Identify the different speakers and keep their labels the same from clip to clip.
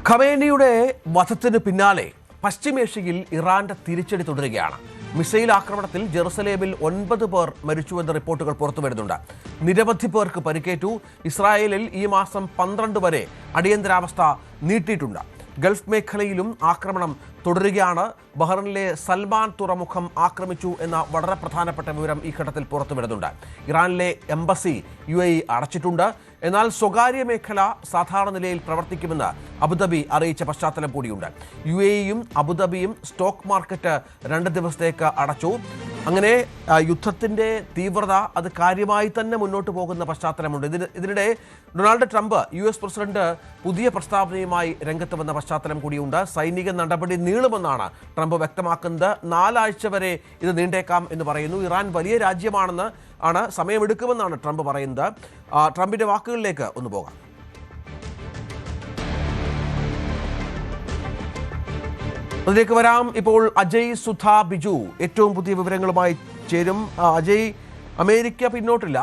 Speaker 1: ഖമേനിയുടെ വധത്തിന് പിന്നാലെ പശ്ചിമേഷ്യയിൽ ഇറാന്റെ തിരിച്ചടി തുടരുകയാണ്. മിസൈൽ ആക്രമണത്തിൽ ജെറുസലേമിൽ 9 പേർ മരിച്ചുവെന്ന റിപ്പോർട്ടുകൾ പുറത്തുവരുന്നുണ്ട്. നിരവധി പേർക്ക് പരിക്കേറ്റു. ഇസ്രായേലിൽ ഈ മാസം 12 വരെ അടിയന്തരാവസ്ഥ നീട്ടിയിട്ടുണ്ട്. ഗൾഫ് മേഖലയിലും ആക്രമണം തുടരുകയാണ്. ബഹ്റൈനിലെ സൽമാൻ തുറമുഖം ആക്രമിച്ചു എന്ന വളരെ പ്രധാനപ്പെട്ട വിവരം ഈ ഘട്ടത്തിൽ പുറത്തുവരുന്നുണ്ട്. ഇറാനിലെ എംബസി UAE അടച്ചിട്ടുണ്ട്. എന്നാൽ സ്വകാര്യ മേഖല സാധാരണ നിലയിൽ പ്രവർത്തിക്കുമെന്ന് അബുദാബി അറിയിച്ച പശ്ചാത്തലം കൂടിയുണ്ട്. UAEയും അബുദാബിയും സ്റ്റോക്ക് മാർക്കറ്റ് 2 ദിവസത്തേക്ക് അടച്ചു. അങ്ങനെ യുദ്ധത്തിൻ്റെ തീവ്രത അത് കാര്യമായി തന്നെ മുന്നോട്ട് പോകുന്ന പശ്ചാത്തലമുണ്ട്. ഇതിനിടെ ഡൊണാൾഡ് ട്രംപ് US പ്രസിഡന്റ് പുതിയ പ്രസ്താവനയുമായി രംഗത്ത് വന്ന പശ്ചാത്തലം കൂടിയുണ്ട്. സൈനിക നടപടി നീളുമെന്നാണ് ട്രംപ് വ്യക്തമാക്കുന്നത്. 4 ആഴ്ച വരെ ഇത് നീണ്ടേക്കാം എന്ന് പറയുന്നു. ഇറാൻ വലിയ രാജ്യമാണെന്ന് സമയമെടുക്കുമെന്നാണ് ട്രംപ് പറയുന്നത്. ട്രംപിന്റെ വാക്കുകളിലേക്ക് ഒന്ന് പോകാം. അതിലേക്ക് വരാം. ഇപ്പോൾ അജയ് സുധ ബിജു ഏറ്റവും പുതിയ വിവരങ്ങളുമായി ചേരും. അജയ്, അമേരിക്ക പിന്നോട്ടില്ല,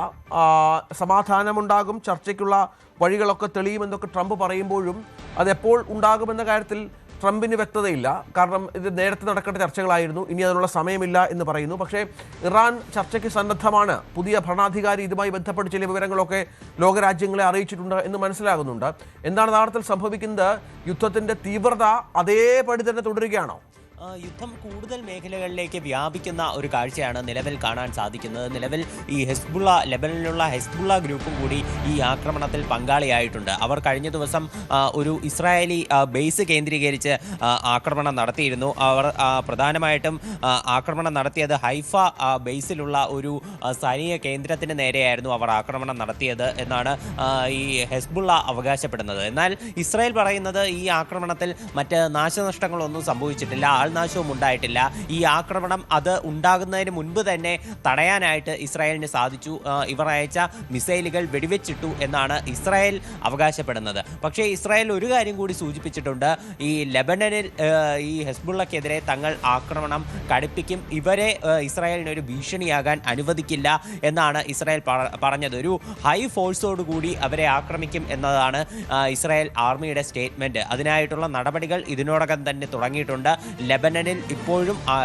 Speaker 1: സമാധാനമുണ്ടാകും, ചർച്ചയ്ക്കുള്ള വഴികളൊക്കെ തെളിയുമെന്നൊക്കെ ട്രംപ് പറയുമ്പോഴും അതെപ്പോൾ ഉണ്ടാകുമെന്ന കാര്യത്തിൽ ട്രംപിന് വ്യക്തതയില്ല. കാരണം ഇത് നേരത്തെ നടക്കേണ്ട ചർച്ചകളായിരുന്നു, ഇനി അതിനുള്ള സമയമില്ല എന്ന് പറയുന്നു. പക്ഷേ ഇറാൻ ചർച്ചയ്ക്ക് സന്നദ്ധമാണ്. പുതിയ ഭരണാധികാരി ഇതുമായി ബന്ധപ്പെട്ട് ചില വിവരങ്ങളൊക്കെ ലോകരാജ്യങ്ങളെ അറിയിച്ചിട്ടുണ്ട് എന്ന് മനസ്സിലാകുന്നുണ്ട്. എന്താണ് യഥാർത്ഥത്തിൽ സംഭവിക്കുന്നത്? യുദ്ധത്തിൻ്റെ തീവ്രത അതേപടി തന്നെ തുടരുകയാണോ?
Speaker 2: യുദ്ധം കൂടുതൽ മേഖലകളിലേക്ക് വ്യാപിക്കുന്ന ഒരു കാഴ്ചയാണ് നിലവിൽ കാണാൻ സാധിക്കുന്നത്. നിലവിൽ ഈ ലെബനനിലുള്ള ഹെസ്ബുള്ള ഗ്രൂപ്പും കൂടി ഈ ആക്രമണത്തിൽ പങ്കാളിയായിട്ടുണ്ട്. അവർ കഴിഞ്ഞ ദിവസം ഒരു ഇസ്രായേലി ബേസ് കേന്ദ്രീകരിച്ച് ആക്രമണം നടത്തിയിരുന്നു. അവർ പ്രധാനമായിട്ടും ആക്രമണം നടത്തിയത് ഹൈഫ ബേസിലുള്ള ഒരു സൈനിക കേന്ദ്രത്തിന് നേരെയായിരുന്നു അവർ ആക്രമണം നടത്തിയത് എന്നാണ് ഈ ഹെസ്ബുള്ള അവകാശപ്പെടുന്നത്. എന്നാൽ ഇസ്രായേൽ പറയുന്നത് ഈ ആക്രമണത്തിൽ മറ്റ് നാശനഷ്ടങ്ങളൊന്നും സംഭവിച്ചിട്ടില്ല, നാശവും ഉണ്ടായിട്ടില്ല. ഈ ആക്രമണം അത് ഉണ്ടാകുന്നതിന് മുൻപ് തന്നെ തടയാനായിട്ട് ഇസ്രായേലിന് സാധിച്ചു. ഇവർ അയച്ച മിസൈലുകൾ വെടിവെച്ചിട്ടു എന്നാണ് ഇസ്രായേൽ അവകാശപ്പെടുന്നത്. പക്ഷേ ഇസ്രായേൽ ഒരു കാര്യം കൂടി സൂചിപ്പിച്ചിട്ടുണ്ട്. ഈ ലെബനനിൽ ഈ ഹെസ്ബുള്ളക്കെതിരെ തങ്ങൾ ആക്രമണം കടുപ്പിക്കും, ഇവരെ ഇസ്രായേലിനൊരു ഭീഷണിയാകാൻ അനുവദിക്കില്ല എന്നാണ് ഇസ്രായേൽ പറഞ്ഞത്. ഒരു ഹൈ ഫോഴ്സോടുകൂടി അവരെ ആക്രമിക്കും എന്നതാണ് ഇസ്രായേൽ ആർമിയുടെ സ്റ്റേറ്റ്മെൻറ്റ്. അതിനായിട്ടുള്ള നടപടികൾ ഇതിനോടകം തന്നെ തുടങ്ങിയിട്ടുണ്ട്. ലെബനനിൽ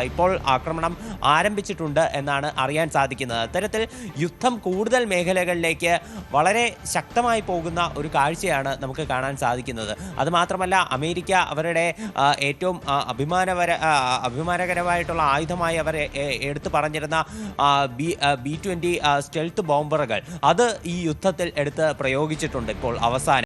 Speaker 2: ഇപ്പോൾ ആക്രമണം ആരംഭിച്ചിട്ടുണ്ട് എന്നാണ് അറിയാൻ സാധിക്കുന്നത്. അത്തരത്തിൽ യുദ്ധം കൂടുതൽ മേഖലകളിലേക്ക് വളരെ ശക്തമായി പോകുന്ന ഒരു കാഴ്ചയാണ് നമുക്ക് കാണാൻ സാധിക്കുന്നത്. അതുമാത്രമല്ല, അമേരിക്ക അവരുടെ ഏറ്റവും അഭിമാനകരമായിട്ടുള്ള ആയുധമായി അവർ എടുത്തു പറഞ്ഞിരുന്ന B-20 സ്റ്റെൽത്ത് ബോംബറുകൾ അത് ഈ യുദ്ധത്തിൽ എടുത്ത് പ്രയോഗിച്ചിട്ടുണ്ട് ഇപ്പോൾ അവസാനം.